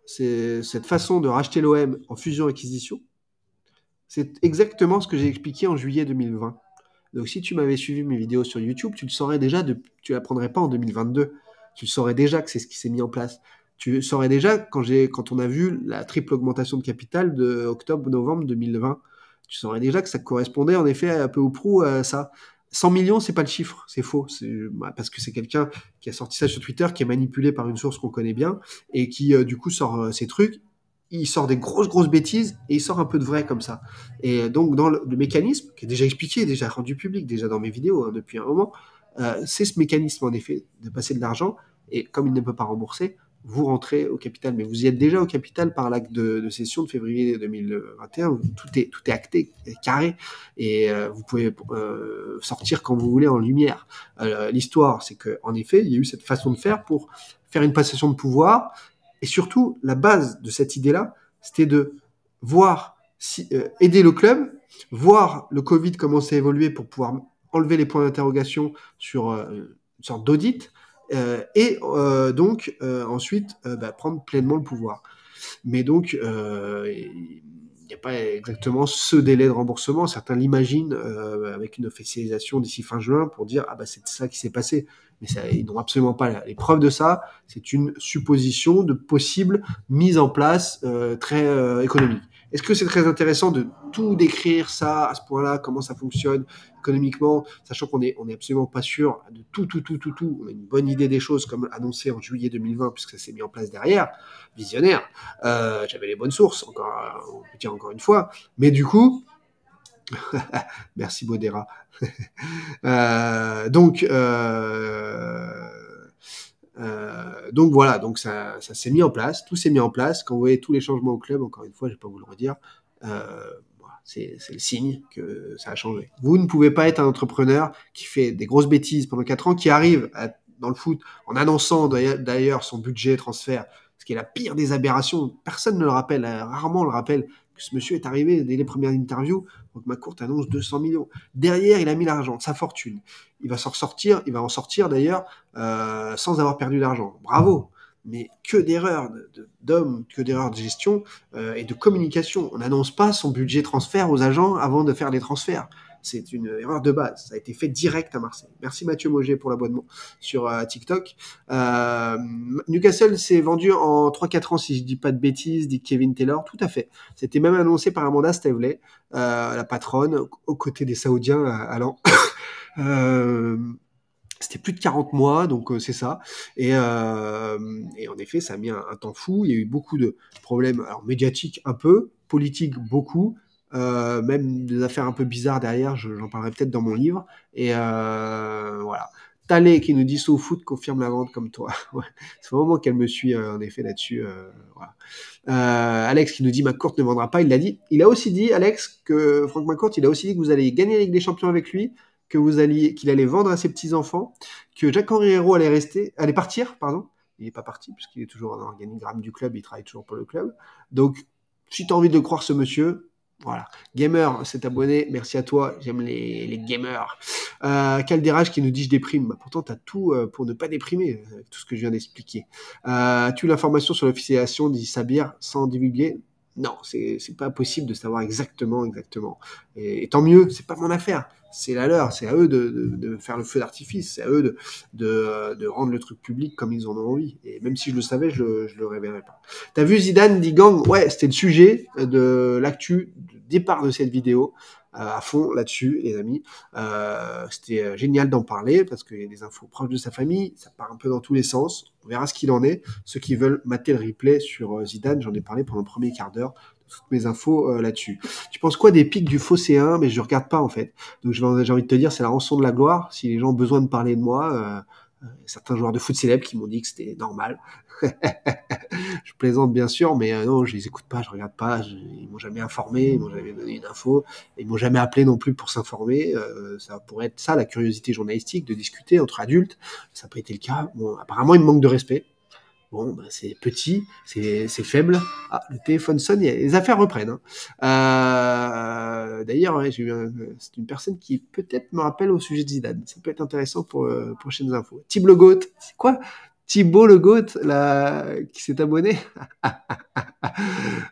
c'est cette façon de racheter l'OM en fusion-acquisition, c'est exactement ce que j'ai expliqué en juillet 2020. Donc si tu m'avais suivi mes vidéos sur YouTube, tu le saurais déjà, tu l'apprendrais pas en 2022. Tu le saurais déjà que c'est ce qui s'est mis en place. Tu saurais déjà quand on a vu la triple augmentation de capital de octobre-novembre 2020. Tu saurais déjà que ça correspondait en effet un peu ou prou à ça. 100 millions, c'est pas le chiffre, c'est faux. Parce que c'est quelqu'un qui a sorti ça sur Twitter, qui est manipulé par une source qu'on connaît bien, et qui du coup sort ces trucs. Il sort des grosses bêtises, et il sort un peu de vrai comme ça. Et donc dans le mécanisme, qui est déjà expliqué, déjà rendu public, déjà dans mes vidéos depuis un moment, c'est ce mécanisme en effet de passer de l'argent, et comme il ne peut pas rembourser, vous rentrez au capital, mais vous y êtes déjà au capital par l'acte de cession de février 2021. Tout est acté, carré, et vous pouvez sortir quand vous voulez en lumière. L'histoire, c'est que en effet, il y a eu cette façon de faire pour faire une passation de pouvoir, et surtout la base de cette idée-là, c'était de voir aider le club, voir le Covid commencer à évoluer pour pouvoir enlever les points d'interrogation sur une sorte d'audit. Donc ensuite prendre pleinement le pouvoir. Mais donc il n'y a pas exactement ce délai de remboursement. Certains l'imaginent avec une officialisation d'ici fin juin pour dire c'est ça qui s'est passé. Mais ils n'ont absolument pas les preuves de ça. C'est une supposition de possible mise en place très économique. Est-ce que c'est très intéressant de tout décrire ça à ce point-là, comment ça fonctionne économiquement, sachant qu'on est absolument pas sûr de tout. On a une bonne idée des choses, comme annoncé en juillet 2020, puisque ça s'est mis en place derrière. Visionnaire. J'avais les bonnes sources, on peut dire encore une fois. Mais du coup, merci Bodera. Donc voilà, donc ça s'est mis en place, tout s'est mis en place. Quand vous voyez tous les changements au club, encore une fois, je vais pas vous le redire, c'est le signe que ça a changé. Vous ne pouvez pas être un entrepreneur qui fait des grosses bêtises pendant 4 ans, qui arrive dans le foot en annonçant d'ailleurs son budget transfert, ce qui est la pire des aberrations. Personne ne le rappelle, rarement on le rappelle, que ce monsieur est arrivé dès les premières interviews. Donc McCourt annonce 200 millions. Derrière, il a mis l'argent, sa fortune. Il va en sortir d'ailleurs sans avoir perdu d'argent. Bravo. Mais que d'erreurs d'hommes, que d'erreurs de gestion et de communication. On n'annonce pas son budget transfert aux agents avant de faire les transferts. C'est une erreur de base. Ça a été fait direct à Marseille. Merci Mathieu Moget pour l'abonnement sur TikTok. Newcastle s'est vendu en 3-4 ans, si je dis pas de bêtises, dit Kevin Taylor. Tout à fait. C'était même annoncé par Amanda Staveley, la patronne, aux côtés des Saoudiens allant... C'était plus de 40 mois, donc c'est ça. Et en effet, ça a mis un temps fou. Il y a eu beaucoup de problèmes, alors médiatiques un peu, politiques beaucoup, même des affaires un peu bizarres derrière. J'en parlerai peut-être dans mon livre. Et voilà. Talé qui nous dit SoFoot confirme la vente comme toi. Ouais. C'est vraiment qu'elle me suit en effet là-dessus. Voilà. Alex qui nous dit McCourt ne vendra pas. Il l'a dit. Il a aussi dit, Alex, que Franck McCourt, il a aussi dit que vous allez gagner la Ligue des Champions avec lui, qu'il allait vendre à ses petits-enfants, que Jacques-Henri Hérault allait partir, pardon. Il n'est pas parti, puisqu'il est toujours dans l'organigramme du club, il travaille toujours pour le club. Donc, si tu as envie de croire ce monsieur, voilà. Gamer s'est abonné, merci à toi, j'aime les gamers. Caldérage qui nous dit je déprime. Bah, pourtant, tu as tout pour ne pas déprimer, avec tout ce que je viens d'expliquer. Tu l'information sur l'officialisation, dit Sabir, sans divulguer. Non, c'est pas possible de savoir exactement. Et tant mieux, c'est pas mon affaire. C'est la leur, c'est à eux de faire le feu d'artifice, c'est à eux de rendre le truc public comme ils en ont envie. Et même si je le savais, je le révélerais pas. T'as vu Zidane dit gang? Ouais, c'était le sujet de l'actu de départ de cette vidéo. À fond là-dessus, les amis. C'était génial d'en parler parce qu'il y a des infos proches de sa famille, ça part un peu dans tous les sens. On verra ce qu'il en est. Ceux qui veulent mater le replay sur Zidane, j'en ai parlé pendant le premier quart d'heure. Toutes mes infos là-dessus. Tu penses quoi des pics du Phocéen? Mais je regarde pas en fait. Donc j'ai envie de te dire, c'est la rançon de la gloire. Si les gens ont besoin de parler de moi, certains joueurs de foot célèbres qui m'ont dit que c'était normal. Je plaisante bien sûr, mais non, je les écoute pas, je regarde pas. Ils m'ont jamais informé, ils m'ont jamais donné une info, ils m'ont jamais appelé non plus pour s'informer. Ça pourrait être ça la curiosité journalistique, de discuter entre adultes. Ça n'a pas été le cas. Bon, apparemment, il me manque de respect. Bon, ben, c'est petit, c'est faible. Ah, le téléphone sonne, les affaires reprennent. Hein. D'ailleurs, ouais, c'est une personne qui peut-être me rappelle au sujet de Zidane. Ça peut être intéressant pour prochaines infos. Thibaut Le Goat, c'est quoi? Thibaut Le Goat, là, qui s'est abonné.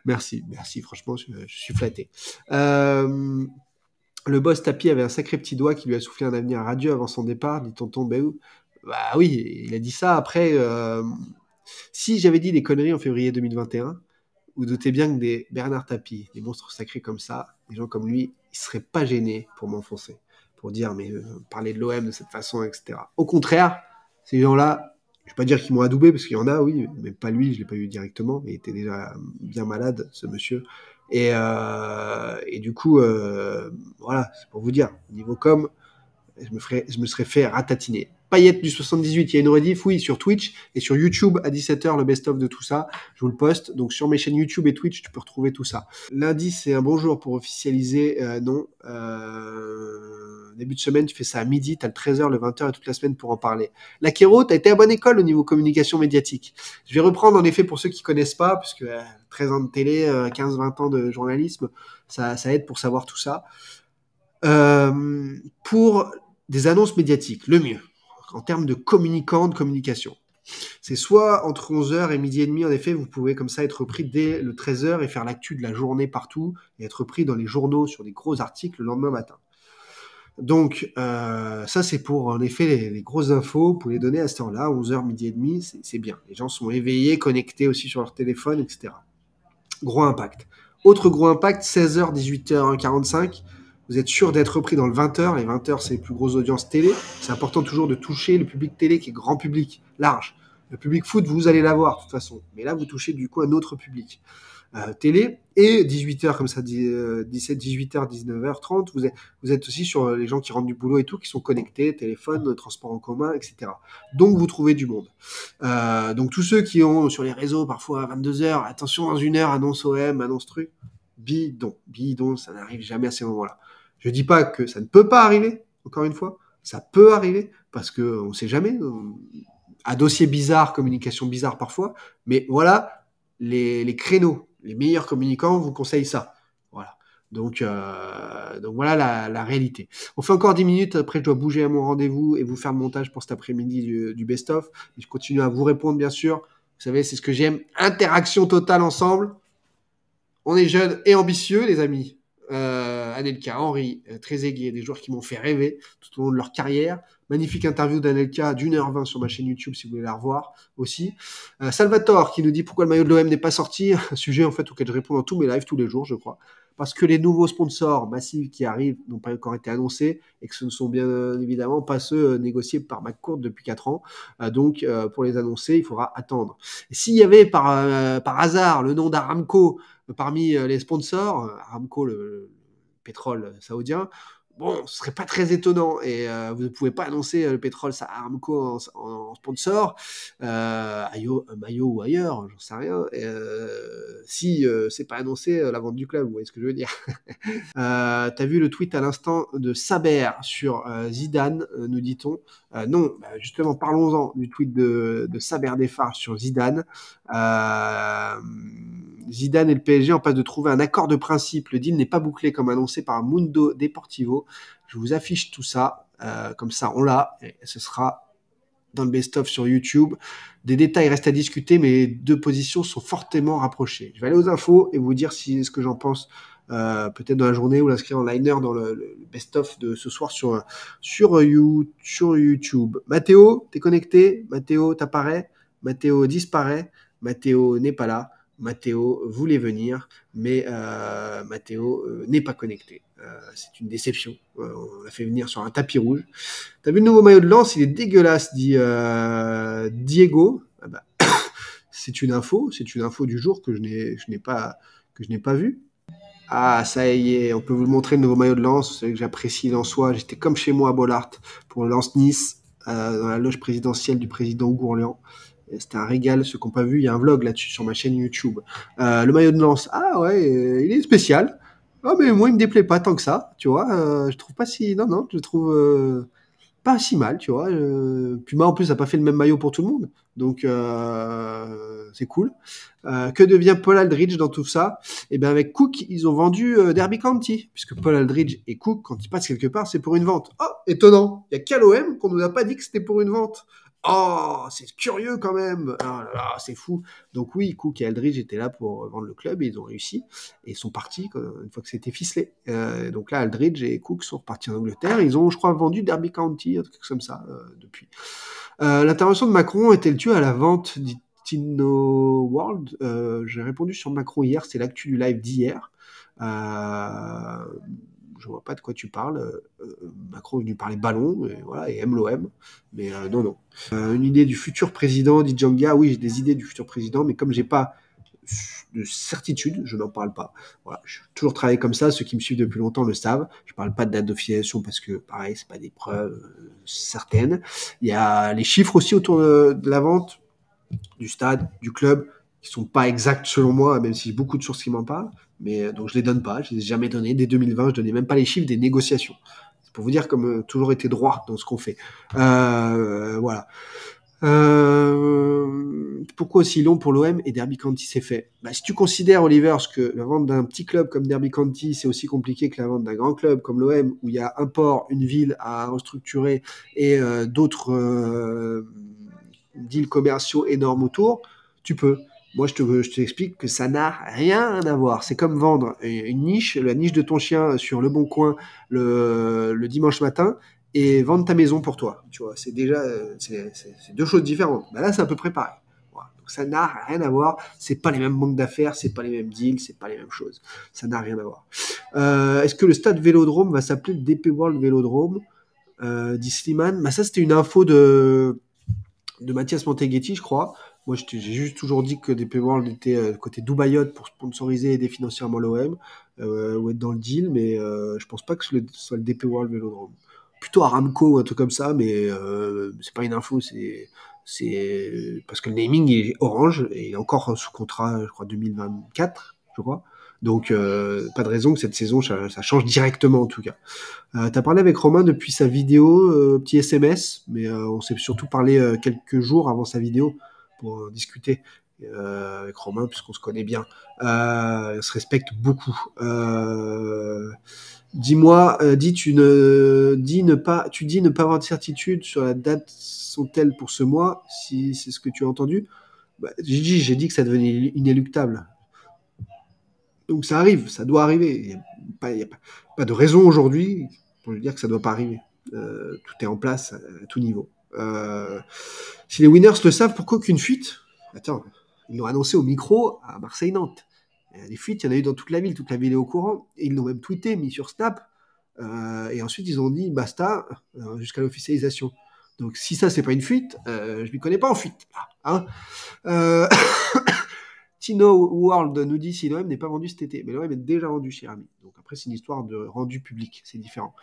Merci, franchement, je suis flatté. Le boss Tapi avait un sacré petit doigt qui lui a soufflé un avenir radieux avant son départ, dit tonton Béou. Bah oui, il a dit ça après. Si j'avais dit des conneries en février 2021, vous doutez bien que des Bernard Tapie, des monstres sacrés comme ça, des gens comme lui, ils seraient pas gênés pour m'enfoncer, pour dire mais parler de l'OM de cette façon, etc. Au contraire, ces gens-là, je vais pas dire qu'ils m'ont adoubé parce qu'il y en a, oui, mais pas lui, je l'ai pas eu directement, mais il était déjà bien malade, ce monsieur. Et du coup, voilà, c'est pour vous dire, niveau com, je me serais fait ratatiner. Paillette du 78, il y a une rediff, oui, sur Twitch et sur YouTube à 17h, le best-of de tout ça. Je vous le poste. Donc sur mes chaînes YouTube et Twitch, tu peux retrouver tout ça. Lundi, c'est un bon jour pour officialiser. Non. Début de semaine, tu fais ça à midi, tu as le 13h, le 20h et toute la semaine pour en parler. L'Akero, tu as été à bonne école au niveau communication médiatique. Je vais reprendre en effet pour ceux qui connaissent pas, puisque 13 ans de télé, 15-20 ans de journalisme, ça aide pour savoir tout ça. Pour des annonces médiatiques, le mieux, en termes de communicants, de communication. C'est soit entre 11h et midi et demi, en effet, vous pouvez comme ça être pris dès le 13h et faire l'actu de la journée partout et être pris dans les journaux sur des gros articles le lendemain matin. Donc, ça, c'est pour, en effet, les grosses infos, vous pouvez les donner à ce temps-là, 11h, midi et demi, c'est bien. Les gens sont éveillés, connectés aussi sur leur téléphone, etc. Gros impact. Autre gros impact, 16h, 18h, 45. Vous êtes sûr d'être repris dans le 20h. Les 20h, c'est les plus grosses audiences télé. C'est important toujours de toucher le public télé qui est grand public, large. Le public foot, vous allez l'avoir de toute façon. Mais là, vous touchez du coup un autre public. Télé et 18h comme ça, 17, 18h, 19h30, vous êtes aussi sur les gens qui rentrent du boulot et tout, qui sont connectés, téléphone, transport en commun, etc. Donc vous trouvez du monde. Donc tous ceux qui ont sur les réseaux parfois à 22h, attention dans une heure, annonce OM, annonce truc, bidon, ça n'arrive jamais à ces moments-là. Je dis pas que ça ne peut pas arriver, encore une fois, ça peut arriver, parce qu'on sait jamais, à dossier bizarre, communication bizarre parfois, mais voilà, les créneaux, les meilleurs communicants vous conseillent ça. Voilà. Donc voilà la réalité. On fait encore 10 minutes, après je dois bouger à mon rendez-vous et vous faire le montage pour cet après-midi du best-of. Je continue à vous répondre bien sûr. Vous savez, c'est ce que j'aime. Interaction totale ensemble. On est jeunes et ambitieux, les amis. Anelka, Henry, Trezeguet, des joueurs qui m'ont fait rêver tout au long de leur carrière. Magnifique interview d'Anelka d'1h20 sur ma chaîne YouTube si vous voulez la revoir aussi. Salvatore qui nous dit pourquoi le maillot de l'OM n'est pas sorti. Un sujet en fait auquel je réponds dans tous mes lives tous les jours, je crois. Parce que les nouveaux sponsors massifs qui arrivent n'ont pas encore été annoncés et que ce ne sont bien évidemment pas ceux négociés par McCourt depuis 4 ans. Donc pour les annoncer, il faudra attendre. Et s'il y avait par hasard le nom d'Aramco parmi les sponsors, Aramco, le pétrole saoudien, bon, ce serait pas très étonnant. Et vous ne pouvez pas annoncer le pétrole Aramco en sponsor, maillot ou ailleurs, j'en sais rien. Si c'est pas annoncé la vente du club, vous voyez ce que je veux dire. T'as vu le tweet à l'instant de Saber sur Zidane, nous dit-on. Non, justement, parlons-en du tweet de Saber Defar sur Zidane. Zidane et le PSG en passe de trouver un accord de principe. Le deal n'est pas bouclé comme annoncé par Mundo Deportivo. Je vous affiche tout ça. Comme ça, on l'a. Et ce sera dans le best-of sur YouTube. Des détails restent à discuter, mais les deux positions sont fortement rapprochées. Je vais aller aux infos et vous dire ce que j'en pense peut-être dans la journée ou l'inscrire en liner dans le best-of de ce soir sur YouTube. Mathéo, t'es connecté? Mathéo, t'apparaît? Mathéo disparaît? Mathéo n'est pas là. Mathéo voulait venir, mais Mathéo n'est pas connecté. C'est une déception. On l'a fait venir sur un tapis rouge. T'as vu le nouveau maillot de Lens? Il est dégueulasse, dit Diego. Ah bah, c'est une info du jour que je n'ai pas vu. Ah, ça y est, on peut vous le montrer, le nouveau maillot de Lens. Vous savez que j'apprécie Lensois. J'étais comme chez moi à Bollard pour Lens-Nice, dans la loge présidentielle du président Gourlian. C'était un régal, ceux qui n'ont pas vu, il y a un vlog là-dessus sur ma chaîne YouTube. Le maillot de Lens, ah ouais, il est spécial. Ah mais moi il me déplaît pas tant que ça, tu vois. Je trouve pas si, non, je trouve pas si mal, tu vois. Puma, en plus, n'a pas fait le même maillot pour tout le monde. Donc, c'est cool. Que devient Paul Aldridge dans tout ça? Eh bien, avec Cook, ils ont vendu Derby County. Puisque Paul Aldridge et Cook, quand ils passent quelque part, c'est pour une vente. Oh, étonnant. Il y a qu'à l'OM qu'on nous a pas dit que c'était pour une vente. Oh, c'est curieux quand même. Oh là là, c'est fou. Donc oui, Cook et Aldridge étaient là pour vendre le club et ils ont réussi. Et ils sont partis une fois que c'était ficelé. Donc là, Aldridge et Cook sont repartis en Angleterre. Ils ont, je crois, vendu Derby County, un truc comme ça, depuis. L'intervention de Macron est-elle due à la vente d'Itino World? J'ai répondu sur Macron hier, c'est l'actu du live d'hier. Je vois pas de quoi tu parles. Macron est venu parler ballon, et voilà, et aime l'OM. Mais non. Une idée du futur président, dit Djanga. Oui, j'ai des idées du futur président, mais comme j'ai pas de certitude, je n'en parle pas. Voilà, je suis toujours travaillé comme ça. Ceux qui me suivent depuis longtemps le savent. Je parle pas de date d'officialisation parce que, pareil, c'est pas des preuves certaines. Il y a les chiffres aussi autour de la vente du stade, du club, qui sont pas exacts selon moi, même si j'ai beaucoup de sources qui m'en parlent. Mais donc je les donne pas, je les ai jamais donnés. Dès 2020, je donnais même pas les chiffres des négociations. C'est pour vous dire comme toujours été droit dans ce qu'on fait. Voilà. Pourquoi aussi long pour l'OM et Derby County c'est fait? Si tu considères, Oliver, que la vente d'un petit club comme Derby County c'est aussi compliqué que la vente d'un grand club comme l'OM, où il y a un port, une ville à restructurer et d'autres deals commerciaux énormes autour, tu peux. Moi, je t'explique que ça n'a rien à voir. C'est comme vendre une niche, la niche de ton chien sur Le Bon Coin le dimanche matin, et vendre ta maison pour toi. Tu vois, c'est déjà c'est deux choses différentes. Là, c'est à peu près pareil. Voilà. Donc, ça n'a rien à voir. C'est pas les mêmes banques d'affaires, c'est pas les mêmes deals, c'est pas les mêmes choses. Ça n'a rien à voir. Est-ce que le stade Vélodrome va s'appeler le DP World Vélodrome, dit Slimane? Ça, c'était une info de Mathias Monteghetti, je crois. Moi, j'ai juste toujours dit que DP World était côté Dubaïot pour sponsoriser et aider financièrement l'OM, ou être dans le deal, mais je pense pas que ce soit le DP World Vélodrome. Plutôt Aramco ou un truc comme ça, mais c'est pas une info, c'est parce que le naming est orange et il est encore sous contrat, je crois, 2024, je crois. Donc, pas de raison que cette saison, ça change directement, en tout cas. T'as parlé avec Romain depuis sa vidéo, petit SMS, mais on s'est surtout parlé quelques jours avant sa vidéo pour discuter avec Romain, puisqu'on se connaît bien. On se respecte beaucoup. Dis-moi, tu dis ne pas avoir de certitude sur la date sont-elles pour ce mois, si c'est ce que tu as entendu. J'ai dit que ça devenait inéluctable. Donc ça arrive, ça doit arriver. Il n'y a pas de raison aujourd'hui pour lui dire que ça ne doit pas arriver. Tout est en place à tout niveau. Si les winners le savent, pourquoi aucune fuite? Attends, ils l'ont annoncé au micro à Marseille-Nantes. Les fuites, il y en a eu dans toute la ville est au courant. Et ils l'ont même tweeté, mis sur Snap. Et ensuite, ils ont dit basta jusqu'à l'officialisation. Donc si ça, c'est pas une fuite, je ne m'y connais pas en fuite. Hein. Tino World nous dit si l'OM n'est pas vendu cet été. Mais l'OM est déjà vendu, cher ami. Donc après, c'est une histoire de rendu public. C'est différent.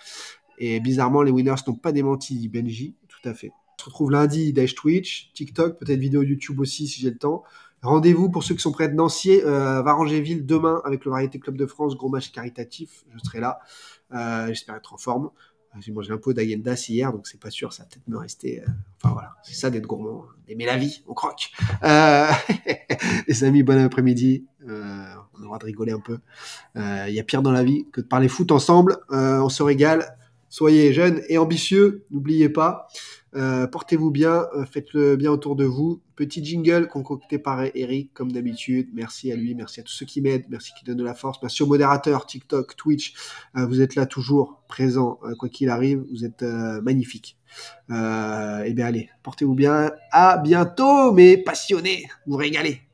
Et bizarrement, les winners n'ont pas démenti, dit Benji. Tout à fait. On se retrouve lundi, Dash Twitch, TikTok, peut-être vidéo YouTube aussi si j'ai le temps. Rendez-vous pour ceux qui sont près de Nancy, Varangéville demain avec le Variété Club de France, gros match caritatif. Je serai là. J'espère être en forme. J'ai mangé un peu d'agendas hier, donc c'est pas sûr, ça va peut-être me rester. Enfin voilà, c'est ça d'être gourmand, d'aimer la vie, on croque. Les amis, bon après-midi. On aura de rigoler un peu. Il y a pire dans la vie que de parler foot ensemble. On se régale. Soyez jeunes et ambitieux, n'oubliez pas. Portez-vous bien, faites-le bien autour de vous. Petit jingle concocté par Eric, comme d'habitude. Merci à lui, merci à tous ceux qui m'aident, merci qui donnent de la force. Merci aux modérateurs, TikTok, Twitch. Vous êtes là toujours présents, quoi qu'il arrive. Vous êtes magnifiques. Eh bien allez, portez-vous bien. À bientôt, mes passionnés. Vous régalez.